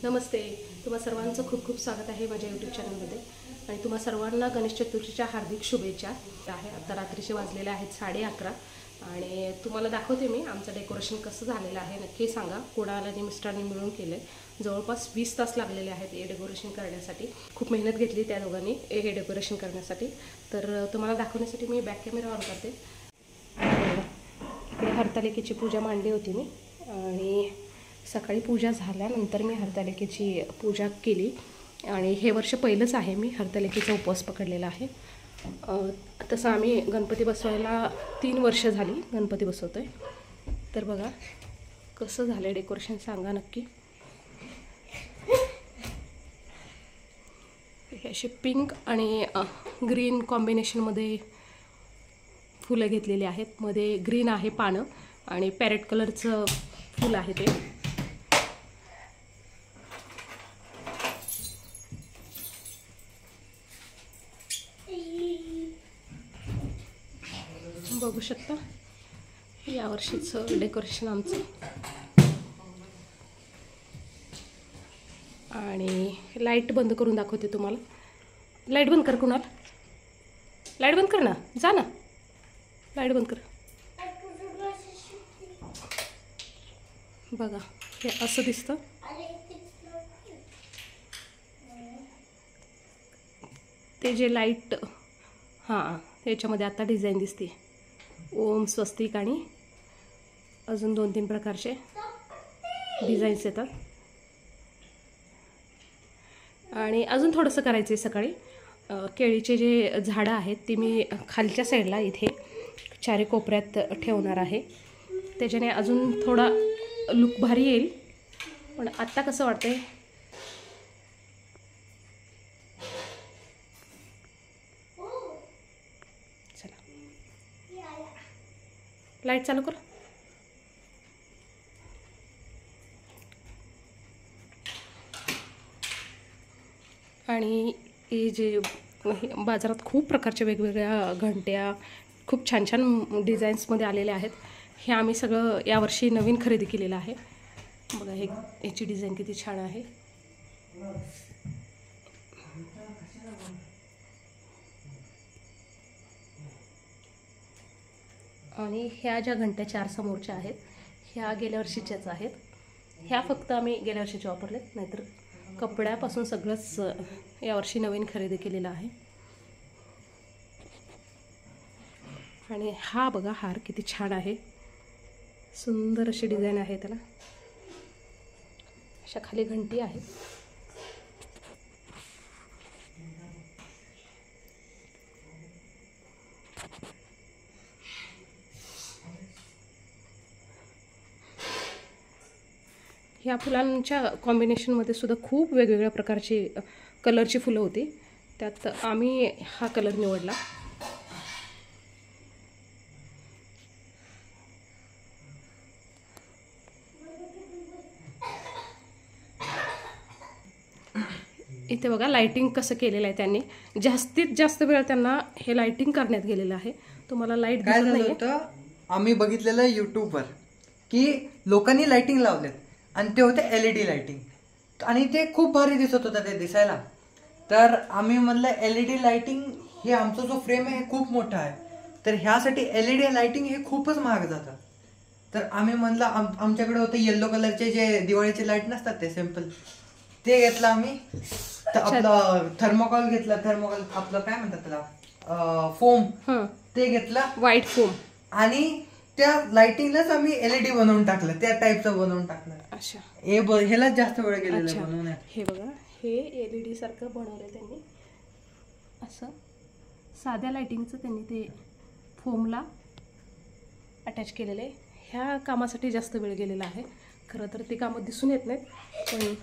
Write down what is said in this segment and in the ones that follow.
नमस्ते, तुम्हा सर्वांचं खूप खूप स्वागत आहे माझ्या यूट्यूब चॅनलमध्ये आणि तुम्हा सर्वांना गणेश चतुर्थीच्या हार्दिक शुभेच्छा आहे। आता रात्रीचे वाजलेले आहेत 11:30 आणि तुम्हाला दाखवते मी आमचं डेकोरेशन कसं झालेलं आहे। नक्की सांगा, कोणाला आणि मिस्टरांनी मिळून केलं। जवळपास 20 तास लागलेले आहेत हे डेकोरेशन करण्यासाठी। खूप मेहनत घेतली त्या दोघांनी हे डेकोरेशन करण्यासाठी। तर तुम्हाला दाखवण्यासाठी मी बॅक कॅमेरा ऑन करते। इकडे हरतालिकेची पूजा मांडली होती मी आणि सकाळी पूजा झाल्यानंतर मी हरतालिकेची पूजा केली आणि हे वर्ष पहिलंच आहे मी हरतालिकेचा उपवास पकडलेला आहे। तसं आम्ही गणपती बसवायला 3 वर्ष झाली गणपती बसवतोय। तर बघा कसं झालं डेकोरेशन, सांगा नक्की। हे अशी पिंक आणि ग्रीन कॉम्बिनेशनमध्ये फुलं घेतलेली आहेत। मध्ये ग्रीन आहे पानं आणि पॅरेट कलरचं फुल आहे ते। बघू शकता या वर्षीचं डेकोरेशन आमचं। आणि लाईट बंद करून दाखवते तुम्हाला। लाईट बंद कर कुणाल, लाईट बंद कर ना, जा ना, लाईट बंद कर। बघा हे असं दिसतं। ते जे लाईट हां त्याच्यामध्ये आता डिझाईन दिसते, ओम, स्वस्तिक आणि अजून 2-3 प्रकारचे डिझाईन्स येतात। आणि अजून थोडंसं करायचं आहे सकाळी। केळीचे जे झाडं आहेत ते मी खालच्या साईडला इथे चारी कोपऱ्यात ठेवणार आहे। त्याच्याने अजून थोडा लुक भारी येईल। पण आत्ता कसं वाटतंय, लाईट चालू कर। आणि हे जे बाजारात खूप प्रकारच्या वेगवेगळ्या घंट्या खूप छान छान डिझाईन्समध्ये आलेल्या आहेत। हे आम्ही सगळं यावर्षी नवीन खरेदी केलेलं आहे। बघा ह्याची डिझाईन किती छान आहे। आणि ह्या ज्या घंट्या 4 समोरच्या आहेत ह्या गेल्या वर्षीच्याच आहेत। ह्या फक्त आम्ही गेल्या वर्षीच्या वापरल्यात, नाहीतर कपड्यापासून सगळंच यावर्षी नवीन खरेदी केलेलं आहे। आणि हा बघा हार किती छान आहे, सुंदर अशी डिझाईन आहे त्याला। अशा खाली घंटी आहे। ह्या फुलांच्या कॉम्बिनेशनमध्ये सुद्धा खूप वेगवेगळ्या प्रकारची कलरची फुलं होती, त्यात आम्ही हा कलर निवडला। इथे बघा लाइटिंग कसं केलेलं आहे त्यांनी। जास्तीत जास्त वेळ त्यांना हे लाइटिंग करण्यात गेलेलं आहे। तुम्हाला लाईट दिसत नाही, आम्ही बघितलेलं यूट्यूबवर की लोकांनी लाइटिंग लावलेत आणि ते होते LED लाइटिंग आणि ते खूप भारी दिसत होतं ते दिसायला। तर आम्ही म्हणलं LED लाइटिंग हे आमचा जो फ्रेम आहे हे खूप मोठा आहे, तर ह्यासाठी LED लाइटिंग हे खूपच महाग जातं। तर आम्ही म्हणलं आमच्याकडे होते येलो कलरचे जे दिवाळीचे लाईट नसतात ते सिंपल, ते घेतलं आम्ही। तर आपलं थर्मोकॉल घेतला, थर्मोकॉल आपलं काय म्हणतात त्याला, फोम, ते घेतला व्हाईट फोम, आणि त्या लाइटिंगलाच आम्ही LED बनवून टाकलं, त्या टाईपचं बनवून टाकलं। अच्छा, ह्यालाच जास्त वेळ गेलेला बनवण्यात। हे बघा हे LED सारखं बनवलंय त्यांनी, असं साध्या लाइटिंगचं त्यांनी ते फोमला अटॅच केलेलं आहे। ह्या कामासाठी जास्त वेळ गेलेला आहे। खरं तर ते कामं दिसून येत नाहीत, पण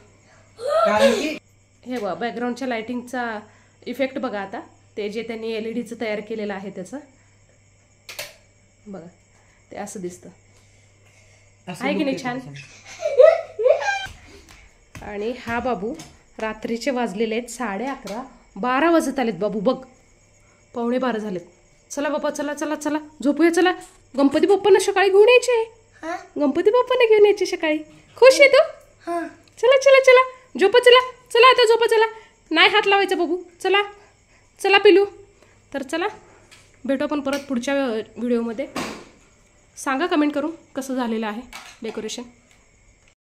कारण की हे बघा बॅकग्राऊंडच्या लाइटिंगचा इफेक्ट बघा। आता ते जे त्यांनी LEDचं तयार केलेलं आहे त्याचं बघा, ते असं दिसतं आहे की नाही, छान। आणि हा बाबू रात्रीचे वाजलेले आहेत 11:30, 12 वाजत आलेत बाबू, बघ 11:15 झालेत। चला बाबा, चला चला चला झोपूया, चला। गणपती बाप्पांना सकाळी घेऊन यायचे, गणपती बाप्पांना घेऊन यायचे सकाळी। खुश आहे तू? चला चला चला झोपा चला, चला आता झोपा चला, नाही हात लावायचा बघू, चला चला पिलू. तर चला भेटू आपण परत पुढच्या व्हिडिओमध्ये. सांगा कमेंट करून कसं झालेलं आहे डेकोरेशन.